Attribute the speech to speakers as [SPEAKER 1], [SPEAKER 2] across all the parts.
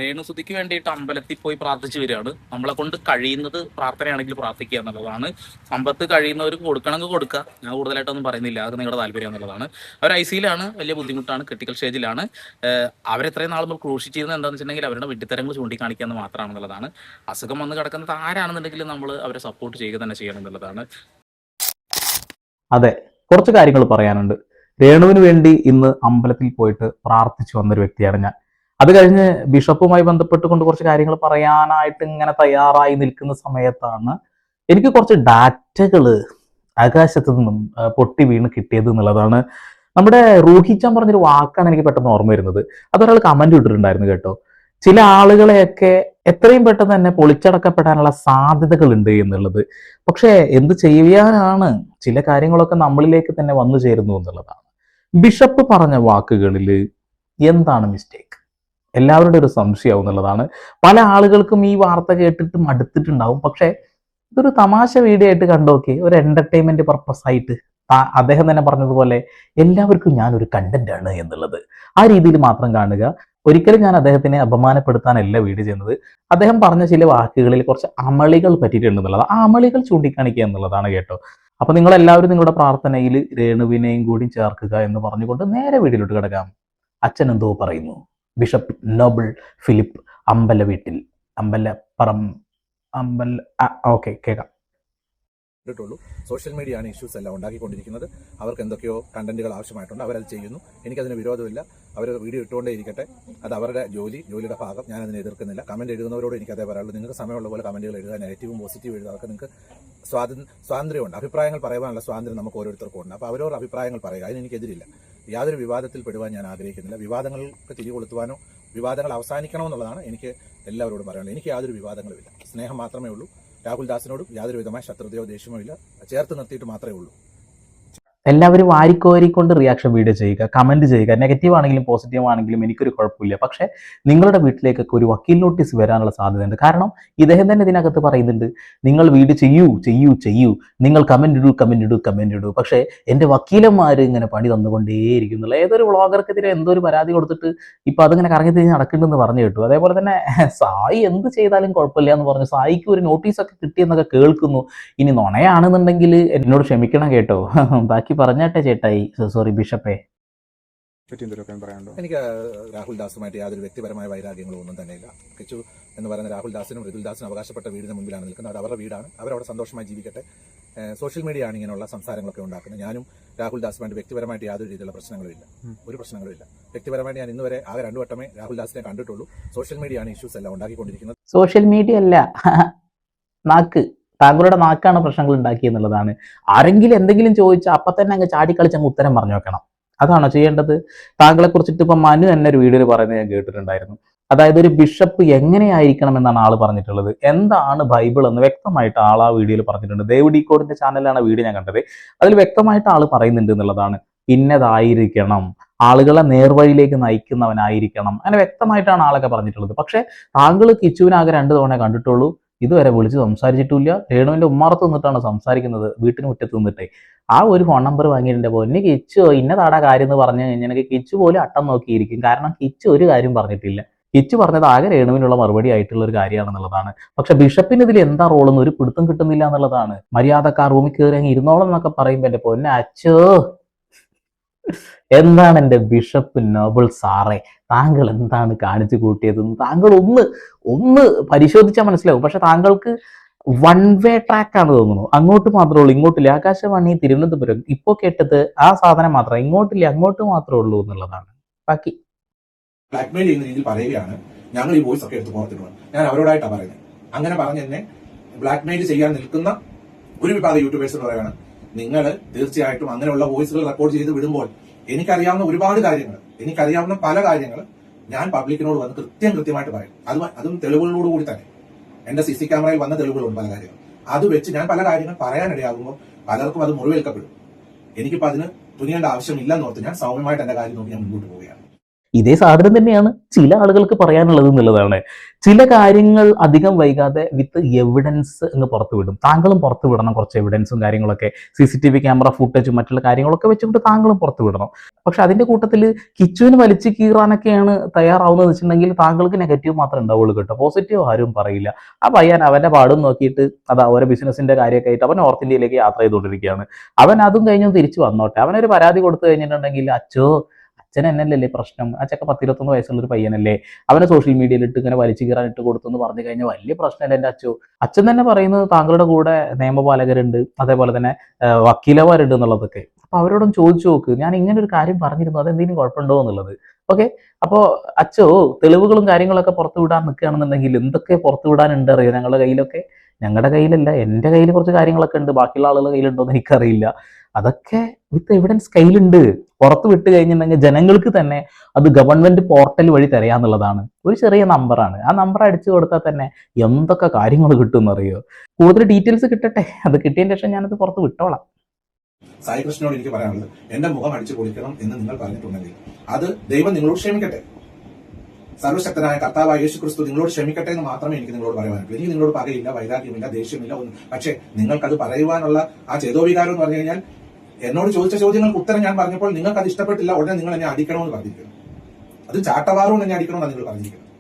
[SPEAKER 1] രേണുസുതിക്ക് വേണ്ടിയിട്ട് അമ്പലത്തിൽ പോയി പ്രാർത്ഥിച്ചു വരികയാണ്. നമ്മളെ കൊണ്ട് കഴിയുന്നത് പ്രാർത്ഥനയാണെങ്കിൽ പ്രാർത്ഥിക്കുക എന്നുള്ളതാണ്. സമ്പത്ത് കഴിയുന്നവർക്ക് കൊടുക്കണമെങ്കിൽ കൊടുക്കുക. ഞാൻ കൂടുതലായിട്ടൊന്നും പറയുന്നില്ല, അത് നിങ്ങളുടെ താല്പര്യം എന്നുള്ളതാണ്. അവർ ഐസിയിലാണ്, വലിയ ബുദ്ധിമുട്ടാണ്, ക്രിട്ടിക്കൽ സ്റ്റേജിലാണ്. അവരെത്രയും നാൾ നമ്മൾ ക്രൂശിച്ചിരുന്നത് എന്താണെന്ന് വെച്ചിട്ടുണ്ടെങ്കിൽ അവരുടെ വിഡ്ഢിത്തരങ്ങൾ ചൂണ്ടിക്കാണിക്കുക എന്ന് മാത്രമാണെന്നുള്ളതാണ്. അസുഖം വന്ന് കിടക്കുന്നത് ആരാണെന്നുണ്ടെങ്കിൽ നമ്മൾ അവരെ സപ്പോർട്ട് ചെയ്യുക തന്നെ ചെയ്യണം എന്നുള്ളതാണ്.
[SPEAKER 2] അതെ, കുറച്ച് കാര്യങ്ങൾ പറയാനുണ്ട്. രേണുവിന് വേണ്ടി ഇന്ന് അമ്പലത്തിൽ പോയിട്ട് പ്രാർത്ഥിച്ചു വന്നൊരു വ്യക്തിയാണ് ഞാൻ. അത് കഴിഞ്ഞ് ബിഷപ്പുമായി ബന്ധപ്പെട്ടുകൊണ്ട് കുറച്ച് കാര്യങ്ങൾ പറയാനായിട്ട് ഇങ്ങനെ തയ്യാറായി നിൽക്കുന്ന സമയത്താണ് എനിക്ക് കുറച്ച് ഡാറ്റകൾ ആകാശത്തു നിന്നും പൊട്ടി വീണ് കിട്ടിയത് എന്നുള്ളതാണ്. നമ്മുടെ റൂഹിച്ചാൻ പറഞ്ഞൊരു വാക്കാണ് എനിക്ക് പെട്ടെന്ന് ഓർമ്മ വരുന്നത്. അതൊരാൾ കമന്റ് ഇട്ടിട്ടുണ്ടായിരുന്നു കേട്ടോ. ചില ആളുകളെയൊക്കെ എത്രയും പെട്ടെന്ന് തന്നെ പൊളിച്ചടക്കപ്പെടാനുള്ള സാധ്യതകളുണ്ട് എന്നുള്ളത്. പക്ഷേ എന്ത് ചെയ്യാനാണ്, ചില കാര്യങ്ങളൊക്കെ നമ്മളിലേക്ക് തന്നെ വന്നു ചേരുന്നു എന്നുള്ളതാണ്. ബിഷപ്പ് പറഞ്ഞ വാക്കുകളിൽ എന്താണ് മിസ്റ്റേക്ക്? എല്ലാവരുടെ ഒരു സംശയമാവും എന്നുള്ളതാണ്. പല ആളുകൾക്കും ഈ വാർത്ത കേട്ടിട്ട് മടുത്തിട്ടുണ്ടാവും. പക്ഷേ ഇതൊരു തമാശ വീഡിയോ ആയിട്ട് കണ്ടോക്കെ, ഒരു എന്റർടൈൻമെന്റ് പർപ്പസ് ആയിട്ട് അദ്ദേഹം തന്നെ പറഞ്ഞതുപോലെ എല്ലാവർക്കും ഞാൻ ഒരു കണ്ടന്റ് ആണ് എന്നുള്ളത് ആ രീതിയിൽ മാത്രം കാണുക. ഒരിക്കലും ഞാൻ അദ്ദേഹത്തിനെ അപമാനപ്പെടുത്താനല്ല വീഡിയോ ചെയ്യുന്നത്. അദ്ദേഹം പറഞ്ഞ ചില വാക്കുകളിൽ കുറച്ച് അമളികൾ പറ്റിയിട്ടുണ്ടെന്നുള്ളത്, ആ അമളികൾ ചൂണ്ടിക്കാണിക്കുക എന്നുള്ളതാണ് കേട്ടോ. അപ്പൊ നിങ്ങൾ എല്ലാവരും നിങ്ങളുടെ പ്രാർത്ഥനയിൽ രേണുവിനെയും കൂടി ചേർക്കുക എന്ന് പറഞ്ഞുകൊണ്ട് നേരെ വീഡിയോയിലോട്ട് കിടക്കാം. അച്ഛൻ എന്തോ പറയുന്നു. ബിഷപ്പ് നോബിൾ ഫിലിപ്പ് അമ്പല വീട്ടിൽ അമ്പലപ്പറം ഓക്കെ കേൾക്കാം.
[SPEAKER 3] ുള്ളൂ. സോഷ്യൽ മീഡിയ ആണ് ഇഷ്യൂസ് എല്ലാം ഉണ്ടാക്കിക്കൊണ്ടിരിക്കുന്നത്. അവർക്ക് എന്തൊക്കെയോ കണ്ടന്റുകൾ ആവശ്യമായിട്ടുണ്ട്, അവരത് ചെയ്യുന്നു. എനിക്കതിന് വിരോധമില്ല. അവർ വീഡിയോ ഇട്ടുകൊണ്ടേ ഇരിക്കട്ടെ, അത് അവരുടെ ജോലിയുടെ ഭാഗം. ഞാൻ അതിനെ എതിർക്കുന്നില്ല. കമന്റ് എഴുതുന്നവരോട് എനിക്ക് അതേ പറയാനുള്ളൂ. നിങ്ങൾക്ക് സമയമുള്ള പോലെ കമന്റുകൾ എഴുതുക, നെഗറ്റീവും പോസിറ്റീവും എഴുതുക. അതൊക്കെ നിങ്ങൾക്ക് സ്വാതന്ത്ര്യമുണ്ട്. അഭിപ്രായങ്ങൾ പറയാനുള്ള സ്വാതന്ത്ര്യം നമുക്ക് ഓരോരുത്തർക്കും ഉണ്ട്. അപ്പോൾ അവരോട് അഭിപ്രായങ്ങൾ പറയുക, അതിന് എനിക്കെതിരില്ല. യാതൊരു വിവാദത്തിൽ പെടുവാൻ ഞാൻ ആഗ്രഹിക്കുന്നില്ല. വിവാദങ്ങൾക്ക് തിരികൊളുത്തുവാനോ വിവാദങ്ങൾ അവസാനിക്കണമെന്നുള്ളതാണ് എനിക്ക് എല്ലാവരോടും പറയാനുള്ളത്. എനിക്ക് യാതൊരു വിവാദങ്ങളുമില്ല. സ്നേഹം മാത്രമേ ഉള്ളൂ. രാഹുൽ ദാസിനോടും യാതൊരു വിധമായ ശത്രുതയോ ദേഷ്യമോ ഇല്ല. ചേർത്ത് നിർത്തിയിട്ട് മാത്രമേ ഉള്ളൂ.
[SPEAKER 2] എല്ലാവരും വാരിക്കോരിക്കൊണ്ട് റിയാക്ഷൻ വീഡിയോ ചെയ്യുക, കമന്റ് ചെയ്യുക. നെഗറ്റീവ് ആണെങ്കിലും പോസിറ്റീവ് ആണെങ്കിലും എനിക്കൊരു കുഴപ്പമില്ല. പക്ഷേ നിങ്ങളുടെ വീട്ടിലേക്കൊക്കെ ഒരു വക്കീൽ നോട്ടീസ് വരാനുള്ള സാധ്യതയുണ്ട്. കാരണം ഇദ്ദേഹം തന്നെ ഇതിനകത്ത് പറയുന്നുണ്ട്, നിങ്ങൾ വീഡിയോ ചെയ്യൂ, നിങ്ങൾ കമന്റ് ഇടൂ. പക്ഷേ എൻ്റെ വക്കീലന്മാർ ഇങ്ങനെ പണി തന്നുകൊണ്ടേയിരിക്കുന്നുള്ള ഏതൊരു വ്ളോഗർക്കെതിരെ എന്തോ ഒരു പരാതി കൊടുത്തിട്ട് ഇപ്പൊ അതിങ്ങനെ കറങ്ങി തിരിഞ്ഞ് നടക്കുന്നുണ്ടെന്ന് പറഞ്ഞു കേട്ടു. അതേപോലെ തന്നെ സായി എന്ത് ചെയ്താലും കുഴപ്പമില്ല എന്ന് പറഞ്ഞു. സായിക്ക് ഒരു നോട്ടീസൊക്കെ കിട്ടിയെന്നൊക്കെ കേൾക്കുന്നു. ഇനി നുണയാണെന്നുണ്ടെങ്കിൽ എന്നോട് ക്ഷമിക്കണം കേട്ടോ. ബാക്കി പറഞ്ഞാട്ടെ ചേട്ടായി, സോറി ബിഷപ്പേ.
[SPEAKER 3] എനിക്ക് രാഹുൽ ദാസുമായിട്ട് യാതൊരു വ്യക്തിപരമായ വൈരാഗ്യങ്ങളോ ഒന്നും തന്നെയില്ല. കിച്ചു എന്ന് പറയുന്ന രാഹുൽ ദാസിനും ഋതുൽ ദാസിനും അവകാശപ്പെട്ട വീടിന് മുമ്പിലാണ് നിൽക്കുന്നത്. അത് അവരുടെ വീടാണ്, അവരവിടെ സന്തോഷമായി ജീവിക്കട്ടെ. സോഷ്യൽ മീഡിയ ആണ് ഇങ്ങനെയുള്ള സംസാരങ്ങളൊക്കെ ഉണ്ടാക്കുന്നത്. ഞാനും രാഹുൽ ദാസുമായിട്ട് വ്യക്തിപരമായിട്ട് യാതൊരു രീതിയിലുള്ള പ്രശ്നങ്ങളുമില്ല, ഒരു പ്രശ്നങ്ങളുമില്ല. വ്യക്തിപരമായിട്ട് ഞാൻ ഇന്നുവരെ ആകെ 2 വട്ടമേ രാഹുൽ ദാസിനെ കണ്ടിട്ടുള്ളൂ. സോഷ്യൽ മീഡിയ ആണ് ഇഷ്യൂസ് എല്ലാം ഉണ്ടാക്കിക്കൊണ്ടിരിക്കുന്നത്.
[SPEAKER 2] സോഷ്യൽ മീഡിയ അല്ല, നാക്ക്, താങ്കളുടെ നാക്കാണ് പ്രശ്നങ്ങൾ ഉണ്ടാക്കിയെന്നുള്ളതാണ്. ആരെങ്കിലും എന്തെങ്കിലും ചോദിച്ചാൽ അപ്പൊ തന്നെ അങ്ങ് ചാടിക്കളിച്ച് അങ്ങ് ഉത്തരം പറഞ്ഞു വെക്കണം. അതാണോ ചെയ്യേണ്ടത്? താങ്കളെ കുറിച്ചിട്ട് ഇപ്പൊ മനു എന്നെ ഒരു വീഡിയോയിൽ പറയുന്നത് ഞാൻ കേട്ടിട്ടുണ്ടായിരുന്നു. അതായത് ഒരു ബിഷപ്പ് എങ്ങനെയായിരിക്കണം എന്നാണ് ആള് പറഞ്ഞിട്ടുള്ളത്. എന്താണ് ബൈബിൾ എന്ന് വ്യക്തമായിട്ട് ആൾ ആ വീഡിയോയിൽ പറഞ്ഞിട്ടുണ്ട്. ദേവ് ഡീകോഡിന്റെ ചാനലിലാണ് വീഡിയോ ഞാൻ കണ്ടത്. അതിൽ വ്യക്തമായിട്ട് ആള് പറയുന്നുണ്ട് എന്നുള്ളതാണ്. ഇന്നതായിരിക്കണം, ആളുകളെ നേർവഴിയിലേക്ക് നയിക്കുന്നവനായിരിക്കണം, അങ്ങനെ വ്യക്തമായിട്ടാണ് ആളൊക്കെ പറഞ്ഞിട്ടുള്ളത്. പക്ഷെ താങ്കൾ കിച്ചുവിനാകെ 2 തവണ കണ്ടിട്ടുള്ളൂ. ഇതുവരെ വിളിച്ച് സംസാരിച്ചിട്ടില്ല. രേണുവിന്റെ ഉമ്മാറത്ത് നിന്നിട്ടാണ് സംസാരിക്കുന്നത്, വീട്ടിന് മുറ്റത്ത് നിന്നിട്ടേ. ആ ഒരു ഫോൺ നമ്പർ വാങ്ങിയിട്ടുണ്ട്. പൊന്നെ കിച്ചു, ഇന്നതാടാ കാര്യം എന്ന് പറഞ്ഞു കഴിഞ്ഞാൽ എനിക്ക് കിച്ചു പോലും അട്ടം നോക്കിയിരിക്കും. കാരണം കിച്ചു ഒരു കാര്യം പറഞ്ഞിട്ടില്ല. കിച്ചു പറഞ്ഞത് ആകെ രേണുവിനുള്ള മറുപടി ആയിട്ടുള്ള ഒരു കാര്യമാണെന്നുള്ളതാണ്. പക്ഷെ ബിഷപ്പിന് ഇതിൽ എന്താ റോളെന്ന് ഒരു പിടുത്തം കിട്ടുന്നില്ല എന്നുള്ളതാണ്. മര്യാദക്കാർ റൂമിൽ കയറി അങ്ങ് ഇരുന്നോളം എന്നൊക്കെ പറയുമ്പോൾ എന്റെ പൊന്നെ അച്ചോ, എന്താണ് എൻ്റെ ബിഷപ്പ് നോബിൾ സാറേ, താങ്കൾ എന്താണ് കാണിച്ചു കൂട്ടിയതെന്ന് താങ്കൾ ഒന്ന് പരിശോധിച്ചാൽ മനസ്സിലാവും. പക്ഷെ താങ്കൾക്ക് വൺ വേ ട്രാക്ക് ആണ് തോന്നുന്നു. അങ്ങോട്ട് മാത്രമേ ഉള്ളൂ, ഇങ്ങോട്ടില്ല. ആകാശവാണി തിരുവനന്തപുരം ഇപ്പോ കേട്ടത് ആ സാധനം മാത്രം, ഇങ്ങോട്ടില്ല അങ്ങോട്ട് മാത്രമേ ഉള്ളൂ എന്നുള്ളതാണ്. ബാക്കി
[SPEAKER 3] ബ്ലാക്ക്മെയിൽ ചെയ്യുന്ന രീതിയിൽ പറയുകയാണ്, ഞങ്ങൾ ഈ വോയിസ് ഒക്കെ എടുത്ത് പുറത്തിടുക. ഞാൻ അവരോടായിട്ടാണ് പറയുന്നത്. അങ്ങനെ പറഞ്ഞ് എന്നെ ബ്ലാക്ക്മെയിൽ ചെയ്യാൻ നിൽക്കുന്ന ഒരു വിഭാഗം യൂട്യൂബേഴ്സ് പറയുകയാണ്, നിങ്ങൾ തീർച്ചയായിട്ടും അങ്ങനെയുള്ള വോയിസുകൾ റെക്കോർഡ് ചെയ്ത് വിടുമ്പോൾ എനിക്കറിയാവുന്ന ഒരുപാട് കാര്യങ്ങൾ, എനിക്കറിയാവുന്ന പല കാര്യങ്ങൾ ഞാൻ പബ്ലിക്കിനോട് വന്ന് കൃത്യമായിട്ട് പറയും. അതും തെളിവുകളോടുകൂടി തന്നെ. എന്റെ CC ക്യാമറയിൽ വന്ന തെളിവുകളുണ്ട് പല കാര്യങ്ങൾ. അത് വെച്ച് ഞാൻ പല കാര്യങ്ങൾ പറയാനിടയാകുമ്പോൾ പലർക്കും അത് മുറിവേൽക്കപ്പെടും. എനിക്കിപ്പോ അതിന് തുനിയേണ്ട ആവശ്യമില്ലെന്നോർത്ത് ഞാൻ സൗമ്യമായിട്ട് എന്റെ കാര്യം നോക്കി ഞാൻ മുൻപോട്ട് പോവുകയാണ്.
[SPEAKER 2] ഇതേ സാധനം തന്നെയാണ് ചില ആളുകൾക്ക് പറയാനുള്ളത് എന്നുള്ളതാണ്. ചില കാര്യങ്ങൾ അധികം വൈകാതെ വിത്ത് എവിഡൻസ് എന്ന് പുറത്തു വിടും. താങ്കളും പുറത്തു വിടണം കുറച്ച് എവിഡൻസും കാര്യങ്ങളൊക്കെ, CCTV ക്യാമറ ഫുട്ടേജും മറ്റുള്ള കാര്യങ്ങളൊക്കെ വെച്ചുകൊണ്ട് താങ്കളും പുറത്തു വിടണം. പക്ഷെ അതിന്റെ കൂട്ടത്തിൽ കിച്ചുവിന് വലിച്ചു കീറാനൊക്കെയാണ് തയ്യാറാവുന്നത് വെച്ചിട്ടുണ്ടെങ്കിൽ താങ്കൾക്ക് നെഗറ്റീവ് മാത്രമേ ഉണ്ടാവുള്ളൂ കേട്ടോ, പോസിറ്റീവ് ആരും പറയില്ല. ആ പയ്യൻ അവന്റെ പാടും നോക്കിയിട്ട് അതാ ഓരോ ബിസിനസിന്റെ കാര്യമൊക്കെ ആയിട്ട് അവൻ നോർത്ത് ഇന്ത്യയിലേക്ക് യാത്ര ചെയ്തുകൊണ്ടിരിക്കുകയാണ്. അവൻ അതും കഴിഞ്ഞ് തിരിച്ചു വന്നോട്ടെ. അവനൊരു പരാതി കൊടുത്തു കഴിഞ്ഞിട്ടുണ്ടെങ്കിൽ അച്ഛൻ എന്നല്ലേ പ്രശ്നം, ആ ചെക്ക 10-21 വയസ്സുള്ള ഒരു പയ്യനല്ലേ, അവനെ സോഷ്യൽ മീഡിയയിൽ ഇട്ട് ഇങ്ങനെ വലിച്ചു കീറാൻ ഇട്ട് കൊടുത്തു എന്ന് പറഞ്ഞു കഴിഞ്ഞാൽ വലിയ പ്രശ്നമല്ല എൻ്റെ അച്ഛൻ തന്നെ പറയുന്നത് താങ്കളുടെ കൂടെ നിയമപാലകരുണ്ട്, അതേപോലെ തന്നെ വക്കീലമാരുണ്ട് എന്നുള്ളതൊക്കെ. അപ്പൊ അവരോടൊന്നും ചോദിച്ചു നോക്ക്, ഞാൻ ഇങ്ങനെ ഒരു കാര്യം പറഞ്ഞിരുന്നു, അതെന്തെങ്കിലും കുഴപ്പമുണ്ടോ എന്നുള്ളത്. ഓക്കെ, അപ്പോ തെളിവുകളും കാര്യങ്ങളൊക്കെ പുറത്തു വിടാൻ നിൽക്കുകയാണെന്നുണ്ടെങ്കിൽ എന്തൊക്കെ പുറത്തു വിടാനുണ്ട് അറിയോ ഞങ്ങളുടെ കയ്യിലൊക്കെ? ഞങ്ങളുടെ കയ്യിലല്ല, എൻ്റെ കയ്യിൽ കുറച്ച് കാര്യങ്ങളൊക്കെ ഉണ്ട്, ബാക്കിയുള്ള ആളുകളുടെ കയ്യിലുണ്ടോ എന്ന് എനിക്കറിയില്ല. അതൊക്കെ വിത്ത് എവിഡൻസ് കയ്യിലുണ്ട്. പുറത്ത് വിട്ട് കഴിഞ്ഞിട്ടുണ്ടെങ്കിൽ ജനങ്ങൾക്ക് തന്നെ അത് ഗവൺമെന്റ് പോർട്ടൽ വഴി തരാന്നുള്ളതാണ്. ഒരു ചെറിയ നമ്പറാണ്, ആ നമ്പർ അടിച്ചു കൊടുത്താൽ തന്നെ എന്തൊക്കെ കാര്യങ്ങൾ കിട്ടും എന്നറിയോ? കൂടുതൽ ഡീറ്റെയിൽസ് കിട്ടട്ടെ, അത് കിട്ടിയതിന് ശേഷം ഞാനത് പുറത്ത് വിട്ടോളാം.
[SPEAKER 3] സായി കൃഷ്ണനോട് എനിക്ക് പറയാനുള്ളത്, എന്റെ മുഖം അടിച്ചു പൊളിക്കണം എന്ന് നിങ്ങൾ പറഞ്ഞിട്ടുണ്ടെങ്കിൽ അത് ദൈവം നിങ്ങളോട് ക്ഷമിക്കട്ടെ. സർവശക്തനായ കർത്താവായ യേശു ക്രിസ്തു നിങ്ങളോട് ക്ഷമിക്കട്ടെ എന്ന് മാത്രമേ എനിക്ക് നിങ്ങളോട് പറയാനുള്ളൂ. എനിക്ക് നിങ്ങളോട് പകയില്ല, വൈരാഗ്യമില്ല, ദേഷ്യമില്ല ഒന്നും. പക്ഷേ നിങ്ങൾക്കത് പറയുവാനുള്ള ആ ചേതോവികാരം എന്ന് പറഞ്ഞു കഴിഞ്ഞാൽ, എന്നോട് ചോദിച്ച ചോദ്യങ്ങൾക്ക് ഉത്തരം ഞാൻ പറഞ്ഞപ്പോൾ നിങ്ങൾക്ക് അത് ഇഷ്ടപ്പെട്ടില്ല, ഉടനെ നിങ്ങൾ എന്നെ അടിക്കണമെന്ന് പറഞ്ഞിരിക്കുന്നു. അത് ചാട്ടവാറുകൊണ്ട് എന്നെ അടിക്കണമെന്നാണ് നിങ്ങൾ പറഞ്ഞിരിക്കുന്നത്.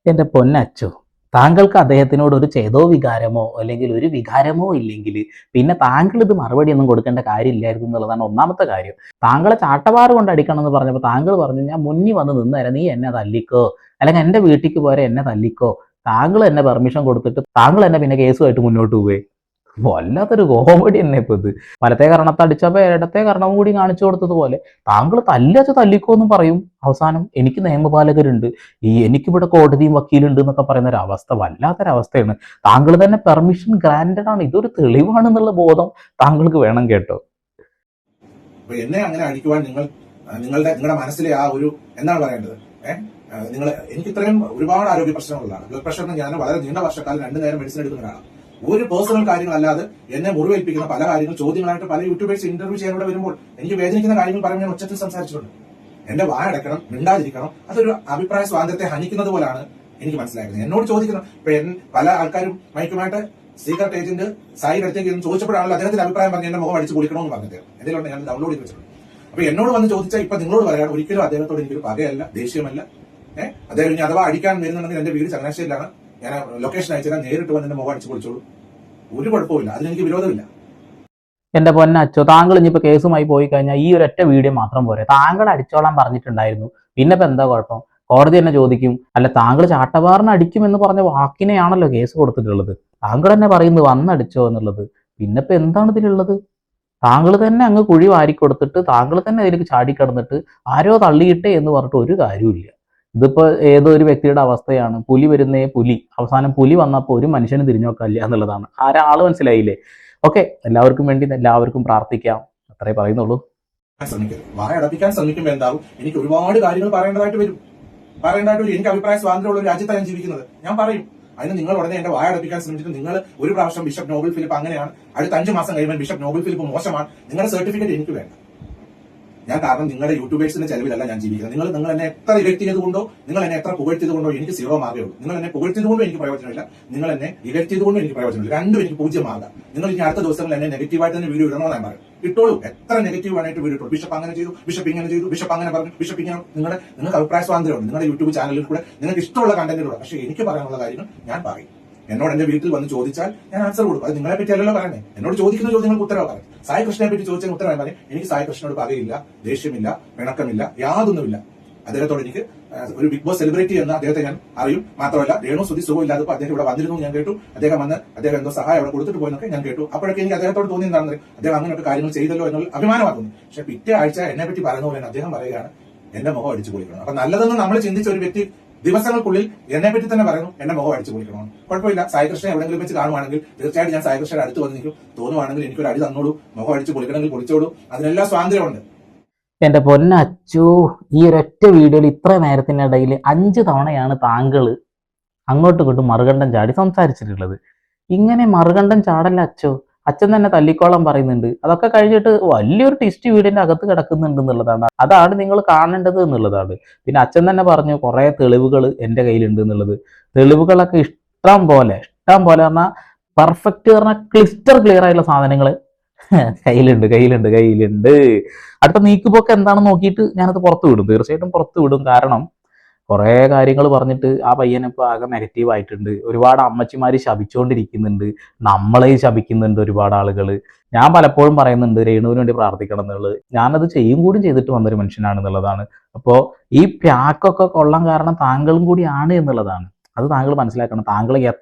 [SPEAKER 2] എന്റെ പൊന്നച്ചോ, താങ്കൾക്ക് അദ്ദേഹത്തിനോട് ഒരു ചേതോ വികാരമോ അല്ലെങ്കിൽ ഒരു വികാരമോ ഇല്ലെങ്കിൽ പിന്നെ താങ്കൾ ഇത് മറുപടി ഒന്നും കൊടുക്കേണ്ട കാര്യമില്ലായിരുന്നു എന്നുള്ളതാണ് ഒന്നാമത്തെ കാര്യം. താങ്കളെ ചാട്ടവാറ് കൊണ്ട് അടിക്കണം എന്ന് പറഞ്ഞപ്പോൾ താങ്കൾ പറഞ്ഞു ഞാൻ മുന്നിൽ വന്ന് നിന്നേരം നീ എന്നെ തല്ലിക്കോ, അല്ലെങ്കിൽ എൻ്റെ വീട്ടിലേക്ക് പോരെ എന്നെ തല്ലിക്കോ. താങ്കൾ എന്നെ പെർമിഷൻ കൊടുത്തിട്ട് താങ്കൾ എന്നെ പിന്നെ കേസുമായിട്ട് മുന്നോട്ട് പോവേ. വല്ലാത്തൊരു കോമഡി തന്നെ ഇപ്പൊ ഇത്. വലത്തെ കർണത്തെ അടിച്ചപ്പോ ഇടത്തെ കർണവും കൂടി കാണിച്ചു കൊടുത്തതുപോലെ താങ്കൾ തല്ലിച്ച തല്ലിക്കോ എന്നും പറയും. അവസാനം എനിക്ക് നിയമപാലകരുണ്ട്, എനിക്കിവിടെ കോടതിയും വക്കീലുണ്ട് എന്നൊക്കെ പറയുന്ന ഒരു അവസ്ഥ വല്ലാത്തൊരവസ്ഥയാണ്. താങ്കൾ തന്നെ പെർമിഷൻ ഗ്രാൻഡഡ് ആണ്, ഇതൊരു തെളിവാണെന്നുള്ള ബോധം താങ്കൾക്ക് വേണം കേട്ടോ.
[SPEAKER 3] എന്നെ അങ്ങനെ അടിക്കുവാൻ നിങ്ങളുടെ മനസ്സിലെ ആ ഒരു എന്താണ് പറയേണ്ടത്, എനിക്ക് ഇത്രയും ഒരുപാട് ആരോഗ്യ പ്രശ്നങ്ങളുള്ളതാണ്. ബ്ലഡ് പ്രഷറിന് ഞാൻ വളരെ നീണ്ട വർഷക്കാലം 2 നേരം മെഡിസിൻ എടുക്കുന്നതാണ്. ഒരു പേഴ്സണൽ കാര്യങ്ങളല്ലാതെ എന്നെ മുറിവേൽപ്പിക്കുന്ന പല കാര്യങ്ങൾ ചോദ്യങ്ങളായിട്ട് പല യൂട്യൂബേഴ്സ് ഇന്റർവ്യൂ ചെയ്യാനോടെ വരുമ്പോൾ എനിക്ക് വേദനിക്കുന്ന കാര്യങ്ങൾ പറഞ്ഞ് ഞാൻ ഉച്ചത്തിൽ സംസാരിച്ചിട്ടുണ്ട്. എന്റെ വായടക്കണം, മിണ്ടാതിരിക്കണം, അതൊരു അഭിപ്രായ സ്വാതന്ത്ര്യത്തെ ഹനിക്കുന്നത് പോലാണ് എനിക്ക് മനസ്സിലാക്കുന്നത്. എന്നോട് ചോദിക്കണം, ഇപ്പൊ പല ആൾക്കാരും മൈക്കുമായിട്ട് സീക്രട്ട് ഏജന്റ് സായി അടുത്തേക്ക് ചോദിച്ചപ്പോഴാണല്ലോ അദ്ദേഹത്തിന്റെ അഭിപ്രായം പറഞ്ഞ് എന്റെ മുഖം അടിച്ച് പൊളിക്കണമെന്ന് പറഞ്ഞത്. എന്തെങ്കിലും ഞാൻ ഡൗൺലോഡ് ചെയ്ത് വെച്ചിട്ടുണ്ട്. അപ്പൊ എന്നോട് വന്ന് ചോദിച്ചാൽ ഇപ്പൊ നിങ്ങളോട് പറയാം, ഒരിക്കലും അദ്ദേഹത്തോട് എനിക്കൊരു പകയല്ല, ദേഷ്യമല്ല. അദ്ദേഹം ഇനി അഥവാ അടിക്കാൻ വരുന്നുണ്ടെങ്കിൽ എന്റെ വീട് ചങ്ങനാശ്ശേരിയിലാണ്, ഞാൻ ലൊക്കേഷൻ അയച്ചാൽ നേരിട്ട് വന്ന് എന്റെ മുഖം അടിച്ചു പൊളിച്ചോളൂ, ഒരു കുഴപ്പമില്ല, അതിനെനിക്ക് വിരോധമില്ല.
[SPEAKER 2] എന്റെ പൊന്നച്ചോ, താങ്കൾ ഇനിയിപ്പോ കേസുമായി പോയി കഴിഞ്ഞാൽ ഈ ഒരൊറ്റ വീഡിയോ മാത്രം പോരെ, താങ്കൾ അടിച്ചോളാൻ പറഞ്ഞിട്ടുണ്ടായിരുന്നു, പിന്നെ ഇപ്പൊ എന്താ കുഴപ്പം? കോടതി തന്നെ ചോദിക്കും. അല്ല, താങ്കൾ ചാട്ടവാറിന് അടിക്കും എന്ന് പറഞ്ഞ വാക്കിനെയാണല്ലോ കേസ് കൊടുത്തിട്ടുള്ളത്. താങ്കൾ തന്നെ പറയുന്നു വന്നടിച്ചോ എന്നുള്ളത്. പിന്നെ ഇപ്പൊ എന്താണ് ഇതിലുള്ളത്? താങ്കൾ തന്നെ അങ്ങ് കുഴി വാരിക്കൊടുത്തിട്ട് താങ്കൾ തന്നെ അതിലേക്ക് ചാടിക്കടന്നിട്ട് ആരോ തള്ളിയിട്ടേ എന്ന് പറഞ്ഞിട്ട് ഒരു കാര്യമില്ല. ഇതിപ്പോ ഏതോ ഒരു വ്യക്തിയുടെ അവസ്ഥയാണ്, പുലി വരുന്നേ പുലി, അവസാനം പുലി വന്നപ്പോൾ ഒരു മനുഷ്യന് തിരിഞ്ഞു നോക്കാനില്ല എന്നുള്ളതാണ്. ആള് മനസ്സിലായില്ലേ? ഓക്കെ, എല്ലാവർക്കും വേണ്ടി എല്ലാവർക്കും പ്രാർത്ഥിക്കാം, അത്രേ പറയുന്നുള്ളൂ.
[SPEAKER 3] വായടപ്പിക്കാൻ ശ്രമിക്കുമ്പോൾ എന്താവും, എനിക്ക് ഒരുപാട് കാര്യങ്ങൾ പറയേണ്ടതായിട്ട് വരും. എനിക്ക് അഭിപ്രായ സ്വാതന്ത്ര്യമുള്ള ഒരു രാജ്യത്താണ് ഞാൻ ജീവിക്കുന്നത്, ഞാൻ പറയും. അതിന് നിങ്ങൾ ഉടനെ എന്റെ വായടപ്പിക്കാൻ ശ്രമിച്ചിട്ട് നിങ്ങൾ ഒരു പ്രാവശ്യം ബിഷപ്പ് നോബൽ ഫിലിപ്പ് അങ്ങനെയാണ്, അടുത്ത 5 മാസം കഴിയുമ്പോൾ ബിഷപ്പ് നോബൽ ഫിലിപ്പ് മോശമാണ്, നിങ്ങളുടെ സർട്ടിഫിക്കറ്റ് എനിക്ക് വേണ്ട. ഞാൻ കാരണം നിങ്ങളുടെ യൂട്യൂബേഴ്സിന്റെ ചെലവിലല്ല ഞാൻ ജീവിക്കുന്നത്. നിങ്ങൾ എന്നെ എത്ര ഇകഴ്ത്തിയത് കൊണ്ടോ, നിങ്ങൾ എന്നെ എത്ര പുകഴ്ത്തിയത് കൊണ്ടോ എനിക്ക് 0 മാർക്കേ ഉള്ളൂ. നിങ്ങൾ എന്നെ പുകഴ്ത്തിയത് കൊണ്ടും എനിക്ക് പ്രയോജനമില്ല, നിങ്ങൾ എന്നെ ഇകഴ്ത്തിയത് കൊണ്ടും എനിക്ക് പ്രയോജനമില്ല. രണ്ടും എനിക്ക് 0 മാർക്കാം. നിങ്ങൾ ഇനി അടുത്ത ദിവസങ്ങളിൽ എന്നെ നെഗറ്റീവായിട്ട് തന്നെ വീഡിയോ ഇടണമെന്ന് ഞാൻ പറയും. ഇട്ടോളൂ, എത്ര നെഗറ്റീവ് ആയിട്ട് വീഡിയോ ഇട്ടോളൂ. ബിഷപ്പ് അങ്ങനെ ചെയ്തു, ബിഷപ്പ് ഇങ്ങനെ ചെയ്തു, ബിഷപ്പ് അങ്ങനെ പറഞ്ഞു, ബിഷപ്പ് ഇങ്ങനെ. നിങ്ങൾക്ക് അഭിപ്രായ സ്വാതന്ത്ര്യമുണ്ട് നിങ്ങളുടെ യൂട്യൂബ് ചാനലിൽ കൂടെ, നിങ്ങൾക്ക് ഇഷ്ടമുള്ള കണ്ടന്റിലൂടെ. പക്ഷേ എനിക്ക് പറയാനുള്ള കാര്യങ്ങൾ ഞാൻ പറയും. എന്നോട് എന്റെ വീട്ടിൽ വന്ന് ചോദിച്ചാൽ ഞാൻ ആൻസർ കൊടുക്കും. അത് നിങ്ങളെ പറ്റി അല്ലല്ലോ പറയുന്നത്, എന്നോട് ചോദിക്കുന്ന ചോദ്യങ്ങൾക്ക് ഉത്തരവ് പറയും. സായി കൃഷ്ണനെ പറ്റി ചോദിച്ചാൽ ഉത്തരവായി പറയും. എനിക്ക് സായി കൃഷ്ണനോട് പകയില്ല, ദേഷ്യമില്ല, പിണക്കമില്ല, യാതൊന്നുമില്ല. അദ്ദേഹത്തോട് എനിക്ക് ഒരു ബിഗ് ബോസ് സെലിബ്രിറ്റി എന്ന് അദ്ദേഹത്തെ ഞാൻ അറിയും. മാത്രമല്ല രേണു സുധി സുഖമില്ലാത്തപ്പോൾ അദ്ദേഹം ഇവിടെ വന്നിരുന്നു ഞാൻ കേട്ടു. അദ്ദേഹം എന്തോ സഹായം അവിടെ കൊടുത്തിട്ട് പോയെന്നൊക്കെ ഞാൻ കേട്ടു. അപ്പോഴൊക്കെ എനിക്ക് അദ്ദേഹത്തോട് തോന്നി എന്താണെന്ന്, അദ്ദേഹം അങ്ങനെയൊക്കെ കാര്യങ്ങൾ ചെയ്തല്ലോ എന്നുള്ള അഭിമാനമാക്കുന്നു. പക്ഷെ പിറ്റേ ആഴ്ച എന്നെ പറ്റി പറയുന്ന പോലെ അദ്ദേഹം പറയുകയാണ് എന്റെ മുഖം അടിച്ചു പൊളിക്കണം. അപ്പൊ നല്ലതെന്ന് നമ്മൾ ചിന്തിച്ച ഒരു വ്യക്തി ദിവസങ്ങൾക്കുള്ളിൽ എന്നെ പറ്റി തന്നെ പറയുന്നു എന്റെ മുഖം അടിച്ചു പൊളിക്കണമെന്ന്. കുഴപ്പമില്ല, സായികൃഷ്ണൻ എവിടെയെങ്കിലും വെച്ച് കാണുവാണെങ്കിൽ തീർച്ചയായിട്ടും ഞാൻ സായികൃഷ്ണയുടെ അടുത്ത് വന്ന് നിൽക്കും. തോന്നുവാണെങ്കിൽ എനിക്കൊരു അടി തന്നോളൂ, മുഖം അടിച്ച് പൊളിക്കണമെങ്കിൽ പൊളിച്ചോളൂ, അതിനെല്ലാം സ്വാതന്ത്ര്യമുണ്ട്.
[SPEAKER 2] എന്റെ പൊന്നച്ചോ, ഈ ഒരൊറ്റ വീഡിയോയിൽ ഇത്ര നേരത്തിനിടയിൽ 5 തവണയാണ് താങ്കൾ അങ്ങോട്ടും ഇങ്ങോട്ടും മറുകണ്ഠം ചാടി സംസാരിച്ചിട്ടുള്ളത്. ഇങ്ങനെ മറുകണ്ഠം ചാടല്ല അച്ചോ. അച്ഛൻ തന്നെ തല്ലിക്കോളം പറയുന്നുണ്ട്. അതൊക്കെ കഴിഞ്ഞിട്ട് വലിയൊരു ട്വിസ്റ്റ് വീടിന്റെ അകത്ത് കിടക്കുന്നുണ്ട് എന്നുള്ളതാണ്. അതാണ് നിങ്ങൾ കാണേണ്ടത് എന്നുള്ളതാണ്. പിന്നെ അച്ഛൻ തന്നെ പറഞ്ഞു കുറെ തെളിവുകൾ എൻ്റെ കയ്യിലുണ്ട് എന്നുള്ളത്. തെളിവുകളൊക്കെ ഇഷ്ടം പോലെ പറഞ്ഞാൽ പെർഫെക്റ്റ് പറഞ്ഞാൽ ക്ലിസ്റ്റർ ക്ലിയർ ആയിട്ടുള്ള സാധനങ്ങൾ കയ്യിലുണ്ട്. അടുത്ത നീക്കുപോക്ക് എന്താണെന്ന് നോക്കിയിട്ട് ഞാനത് പുറത്തു വിടും, തീർച്ചയായിട്ടും പുറത്തു വിടും. കാരണം കുറേ കാര്യങ്ങൾ പറഞ്ഞിട്ട് ആ പയ്യനിപ്പോൾ ആകെ നെഗറ്റീവ് ആയിട്ടുണ്ട്. ഒരുപാട് അമ്മച്ചിമാർ ശപിച്ചുകൊണ്ടിരിക്കുന്നുണ്ട്, നമ്മളെ ശപിക്കുന്നുണ്ട് ഒരുപാട് ആളുകൾ. ഞാൻ പലപ്പോഴും പറയുന്നുണ്ട് രേണുവിന് വേണ്ടി പ്രാർത്ഥിക്കണം എന്നുള്ളത്. ഞാനത് കൂടി ചെയ്തിട്ട് വന്നൊരു മനുഷ്യനാണെന്നുള്ളതാണ്. അപ്പോൾ ഈ പ്യാക്കൊക്കെ കൊള്ളാൻ കാരണം താങ്കളും കൂടിയാണ് എന്നുള്ളതാണ്. അത് താങ്കൾ മനസ്സിലാക്കണം. താങ്കൾ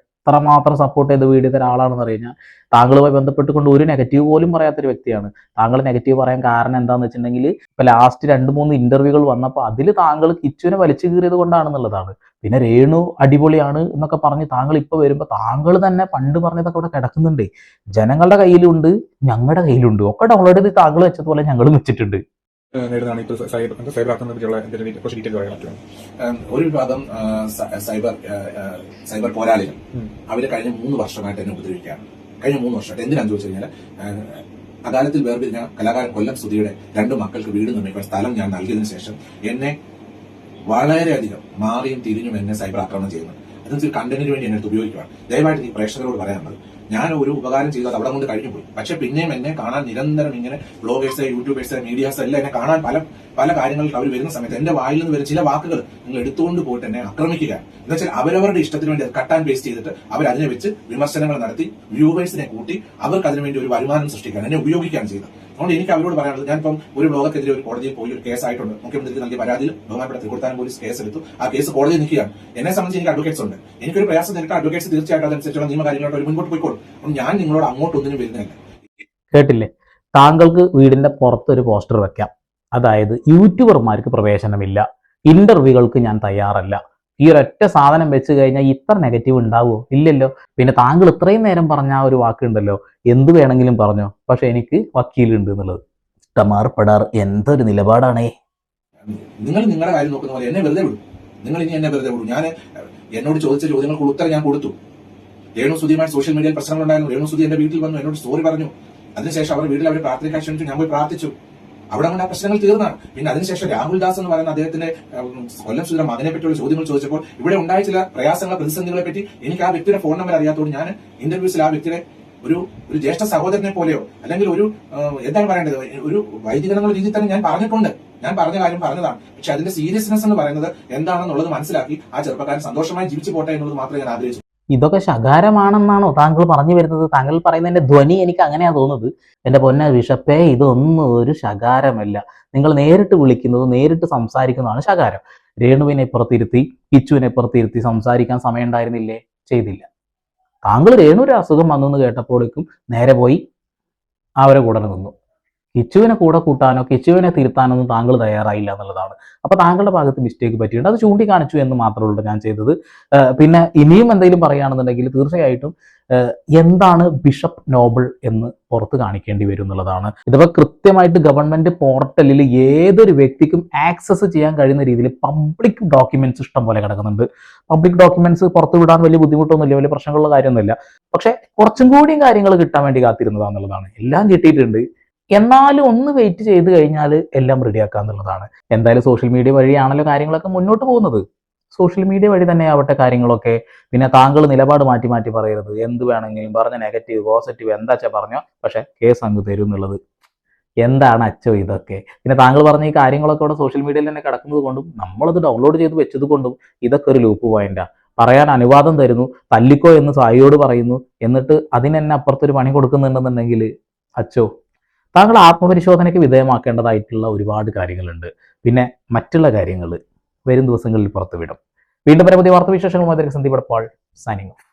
[SPEAKER 2] എത്രമാത്രം സപ്പോർട്ട് ചെയ്ത് വീഡിയോ തരാൻ ആളാണെന്ന് അറിയാം. താങ്കളുമായി ബന്ധപ്പെട്ടുകൊണ്ട് ഒരു നെഗറ്റീവ് പോലും പറയാത്തൊരു വ്യക്തിയാണ്. താങ്കൾ നെഗറ്റീവ് പറയാൻ കാരണം എന്താണെന്ന് വെച്ചിട്ടുണ്ടെങ്കിൽ ഇപ്പൊ ലാസ്റ്റ് 2-3 ഇന്റർവ്യൂകൾ വന്നപ്പോൾ അതിൽ താങ്കൾ കിച്ചുവിനെ വലിച്ചു കീറിയത് കൊണ്ടാണെന്നുള്ളതാണ്. പിന്നെ രേണു അടിപൊളിയാണ് എന്നൊക്കെ പറഞ്ഞ് താങ്കൾ ഇപ്പൊ വരുമ്പോൾ താങ്കൾ തന്നെ പണ്ട് പറഞ്ഞതൊക്കെ ഇവിടെ കിടക്കുന്നുണ്ട്. ജനങ്ങളുടെ കയ്യിലുണ്ട്, ഞങ്ങളുടെ കയ്യിലുണ്ട്, ഒക്കെ ഡൗൺലോഡ് ചെയ്ത് താങ്കൾ വെച്ചതുപോലെ ഞങ്ങളും വെച്ചിട്ടുണ്ട്.
[SPEAKER 4] നേരിടുന്നതാണ് ഇപ്പോൾ സൈബർ ആക്രമണത്തെ പറ്റിയുള്ള കുറച്ച് ഡീറ്റെയിൽ പറയാൻ.
[SPEAKER 3] ഒരു വിഭാഗം സൈബർ പോരാളികൾ അവര് കഴിഞ്ഞ 3 വർഷമായിട്ട് എന്നെ ഉപദ്രവിക്കുകയാണ്. കഴിഞ്ഞ 3 വർഷമായിട്ട് എന്തിനാന്ന് ചോദിച്ചു കഴിഞ്ഞാൽ, അദാലത്തിൽ വേർപിരിഞ്ഞ കലാകാരൻ കൊല്ലം സുധിയുടെ 2 മക്കൾക്ക് വീട് നിർമ്മിക്കാൻ സ്ഥലം ഞാൻ നൽകിയതിനു ശേഷം എന്നെ വളരെയധികം മാറിയും തിരിഞ്ഞും എന്നെ സൈബർ ആക്രമണം ചെയ്യുന്നു. അതിനൊരു കണ്ടന്റിന് വേണ്ടി എന്നെ ഉപയോഗിക്കുകയാണ്. ദയവായിട്ട് ഈ പ്രേക്ഷകരോട് പറയാനുള്ളത്, ഞാൻ ഒരു ഉപകാരം ചെയ്തത് അവിടെ കൊണ്ട് കഴിഞ്ഞു പോയി. പക്ഷെ പിന്നെയും എന്നെ കാണാൻ നിരന്തരം ഇങ്ങനെ ബ്ലോഗേഴ്സ്, യൂട്യൂബേഴ്സ്, മീഡിയാസ് എല്ലാം എന്നെ കാണാൻ പല കാര്യങ്ങൾക്ക് അവർ വരുന്ന സമയത്ത് എന്റെ വായിൽ നിന്ന് വരുന്ന ചില വാക്കുകൾ നിങ്ങൾ എടുത്തുകൊണ്ട് പോയിട്ട് എന്നെ ആക്രമിക്കുക. എന്ന് വെച്ചാൽ അവരവരുടെ ഇഷ്ടത്തിന് വേണ്ടി കട്ട് ആൻഡ് പേസ്റ്റ് ചെയ്തിട്ട് അവർ അതിനെ വെച്ച് വിമർശനങ്ങൾ നടത്തി വ്യൂവേഴ്സിനെ കൂട്ടി അവർക്ക് അതിനുവേണ്ടി ഒരു വരുമാനം സൃഷ്ടിക്കാൻ എന്നെ ഉപയോഗിക്കുകയാണ് ചെയ്തത്. അതുകൊണ്ട് എനിക്ക് അവരോട് പറയാനുള്ളത്, ഞാനിപ്പം ഒരു ബ്ലോഗർക്കെതിരെ ഒരു കോടതിയിൽ പോയി ഒരു കേസായിട്ടുണ്ട്. മുഖ്യമന്ത്രിക്ക് നൽകിയ പരാതിയിൽ ബഹുമാനപ്പെട്ട തൃക്കൊടിത്താനം പോലീസ് കേസെടുത്തു. ആ കേസ് കോടതിയിൽ നിൽക്കുകയാണ്. എന്നെ സംബന്ധിച്ച് എനിക്ക് അഡ്വക്കേറ്റ്സ് ഉണ്ട്. എനിക്കൊരു പ്രയാസം നേരിട്ട് അഡ്വക്കേറ്റ്സ് തീർച്ചയായിട്ടും അതനുസരിച്ചുള്ള നിയമകാര്യങ്ങളോട് ഒരു മുൻപോട്ട് പോയിക്കോളും. അപ്പം ഞാൻ നിങ്ങളോട് അങ്ങോട്ടൊന്നിനും വരുന്നില്ല.
[SPEAKER 2] കേട്ടില്ലേ? താങ്കൾക്ക് വീടിന്റെ പുറത്തൊരു പോസ്റ്റർ വെക്കാം, അതായത് യൂട്യൂബർമാർക്ക് പ്രവേശനമില്ല, ഇന്റർവ്യൂകൾക്ക് ഞാൻ തയ്യാറല്ല. ഈ ഒരൊറ്റ സാധനം വെച്ച് കഴിഞ്ഞാൽ ഇത്ര നെഗറ്റീവ് ഉണ്ടാവുമോ? ഇല്ലല്ലോ. പിന്നെ താങ്കൾ ഇത്രയും നേരം പറഞ്ഞ ആ ഒരു വാക്കുണ്ടല്ലോ, എന്ത് വേണമെങ്കിലും പറഞ്ഞോ, പക്ഷെ എനിക്ക് വക്കീലുണ്ട് എന്നുള്ളത്. ഇഷ്ടമാർപ്പെടാർ എന്തൊരു നിലപാടാണേ.
[SPEAKER 3] നിങ്ങൾ നിങ്ങളുടെ കാര്യം നോക്കുന്ന പോലെ എന്നെ വെറുതെ വിടും. നിങ്ങൾ ഇനി എന്നെ വെറുതെ വിടും. ഞാൻ എന്നോട് ചോദിച്ച ചോദ്യങ്ങൾക്ക് ഉത്തരം ഞാൻ കൊടുത്തു. രേണു സുധിയുമായി സോഷ്യൽ മീഡിയയിൽ പ്രശ്നങ്ങളുണ്ടായിരുന്നു. രേണു സുധി എന്റെ വീട്ടിൽ വന്നു, എന്നോട് സ്റ്റോറി പറഞ്ഞു. അതിനുശേഷം അവർ വീട്ടിൽ അവർ പ്രാർത്ഥിക്കാൻ ക്ഷണിച്ചു. ഞാൻ പോയി പ്രാർത്ഥിച്ചു. അവിടെ കൊണ്ട് ആ പ്രശ്നങ്ങൾ തീർന്നാണ്. പിന്നെ അതിനുശേഷം രാഹുൽ ദാസ് എന്ന് പറയുന്ന അദ്ദേഹത്തിന്റെ കൊല്ലം സുധിയുടെ മകനെ പറ്റിയുള്ള ചോദ്യങ്ങൾ ചോദിച്ചപ്പോൾ ഇവിടെ ഉണ്ടായ ചില പ്രയാസങ്ങളെ, പ്രതിസന്ധികളെ പറ്റി എനിക്ക് ആ വ്യക്തിയുടെ ഫോൺ നമ്പർ അറിയാത്തതുകൊണ്ട് ഞാൻ ഇന്റർവ്യൂസിൽ ആ വ്യക്തിയുടെ ഒരു ജ്യേഷ്ഠ സഹോദരനെ പോലെയോ അല്ലെങ്കിൽ ഒരു എന്താണ് പറയേണ്ടത്, ഒരു വൈദികനെന്നുള്ള രീതിയിൽ തന്നെ ഞാൻ പറഞ്ഞിട്ടുണ്ട്. ഞാൻ പറഞ്ഞ കാര്യം പറഞ്ഞതാണ്. പക്ഷെ അതിന്റെ സീരിയസ്നെസ് എന്ന് പറയുന്നത് എന്താണെന്നുള്ളത് മനസ്സിലാക്കി ആ ചെറുപ്പക്കാരൻ സന്തോഷമായി ജീവിച്ചു പോട്ടെ എന്നുള്ളത് മാത്രമേ ഞാൻ ആഗ്രഹിച്ചു.
[SPEAKER 2] ഇതൊക്കെ ശകാരമാണെന്നാണോ താങ്കൾ പറഞ്ഞു വരുന്നത്? താങ്കൾ പറയുന്നതിന്റെ ധ്വനി എനിക്ക് അങ്ങനെയാ തോന്നുന്നത്. എന്റെ പൊന്ന ബിഷപ്പേ, ഇതൊന്നും ഒരു ശകാരമല്ല. നിങ്ങൾ നേരിട്ട് വിളിക്കുന്നത്, നേരിട്ട് സംസാരിക്കുന്നതാണ് ശകാരം. രേണുവിനെ പുറത്തിരുത്തി, കിച്ചുവിനെ പുറത്തിരുത്തി സംസാരിക്കാൻ സമയം ഉണ്ടായിരുന്നില്ലേ? ചെയ്തില്ല. താങ്കൾ രേണുവിന്റെ അസുഖം വന്നെന്ന് കേട്ടപ്പോഴേക്കും നേരെ പോയി അവരെ കൂടെ നിന്നു. കിച്ചുവിനെ കൂടെ കൂട്ടാനോ കിച്ചുവിനെ തിരുത്താനൊന്നും താങ്കൾ തയ്യാറായില്ല എന്നുള്ളതാണ്. അപ്പൊ താങ്കളുടെ ഭാഗത്ത് മിസ്റ്റേക്ക് പറ്റിയിട്ടുണ്ട്. അത് ചൂണ്ടിക്കാണിച്ചു എന്ന് മാത്രമേ ഉള്ളൂ ഞാൻ ചെയ്തത്. പിന്നെ ഇനിയും എന്തെങ്കിലും പറയുകയാണെന്നുണ്ടെങ്കിൽ തീർച്ചയായിട്ടും എന്താണ് ബിഷപ്പ് നോബിൾ എന്ന് പുറത്ത് കാണിക്കേണ്ടി വരും എന്നുള്ളതാണ്. ഇതിപ്പോൾ കൃത്യമായിട്ട് ഗവൺമെന്റ് പോർട്ടലിൽ ഏതൊരു വ്യക്തിക്കും ആക്സസ് ചെയ്യാൻ കഴിയുന്ന രീതിയിൽ പബ്ലിക് ഡോക്യുമെന്റ്സ് ഇഷ്ടം പോലെ കിടക്കുന്നുണ്ട്. പബ്ലിക് ഡോക്യുമെന്റ്സ് പുറത്ത് വിടാൻ വലിയ ബുദ്ധിമുട്ടൊന്നുമില്ല, വലിയ പ്രശ്നങ്ങളുള്ള കാര്യമൊന്നുമില്ല. പക്ഷെ കുറച്ചും കൂടിയും കാര്യങ്ങൾ കിട്ടാൻ വേണ്ടി കാത്തിരുന്നതാന്നുള്ളതാണ്. എല്ലാം കിട്ടിയിട്ടുണ്ട്. എന്നാലും ഒന്ന് വെയിറ്റ് ചെയ്ത് കഴിഞ്ഞാൽ എല്ലാം റെഡിയാക്കുക എന്നുള്ളതാണ്. എന്തായാലും സോഷ്യൽ മീഡിയ വഴിയാണല്ലോ കാര്യങ്ങളൊക്കെ മുന്നോട്ട് പോകുന്നത്. സോഷ്യൽ മീഡിയ വഴി തന്നെ ആവട്ടെ കാര്യങ്ങളൊക്കെ. പിന്നെ താങ്കൾ നിലപാട് മാറ്റി മാറ്റി പറയരുത്. എന്ത് വേണമെങ്കിലും പറഞ്ഞ നെഗറ്റീവ് പോസിറ്റീവ് എന്താച്ചാ പറഞ്ഞോ, പക്ഷെ കേസ് അങ്ങ് തരും എന്നുള്ളത്. എന്താണ് അച്ചോ ഇതൊക്കെ? പിന്നെ താങ്കൾ പറഞ്ഞ ഈ കാര്യങ്ങളൊക്കെ ഇവിടെ സോഷ്യൽ മീഡിയയിൽ തന്നെ കിടക്കുന്നത് കൊണ്ടും നമ്മളത് ഡൗൺലോഡ് ചെയ്ത് വെച്ചത് കൊണ്ടും ഇതൊക്കെ ഒരു ലൂപ്പ് പോയിന്റാ. പറയാൻ അനുവാദം തരുന്നു, തല്ലിക്കോ എന്ന് സായിയോട് പറയുന്നു, എന്നിട്ട് അതിനെന്നെ അപ്പുറത്തൊരു പണി കൊടുക്കുന്നുണ്ടെന്നുണ്ടെങ്കിൽ അച്ചോ, താങ്കൾ ആത്മപരിശോധനയ്ക്ക് വിധേയമാക്കേണ്ടതായിട്ടുള്ള ഒരുപാട് കാര്യങ്ങളുണ്ട്. പിന്നെ മറ്റുള്ള കാര്യങ്ങൾ വരും ദിവസങ്ങളിൽ പുറത്തുവിടും. വീണ്ടും പരമതി വാർത്താവിശേഷങ്ങളുമായി സന്ദീപ് എടപ്പാൾ സൈനിങ് ഓഫ്.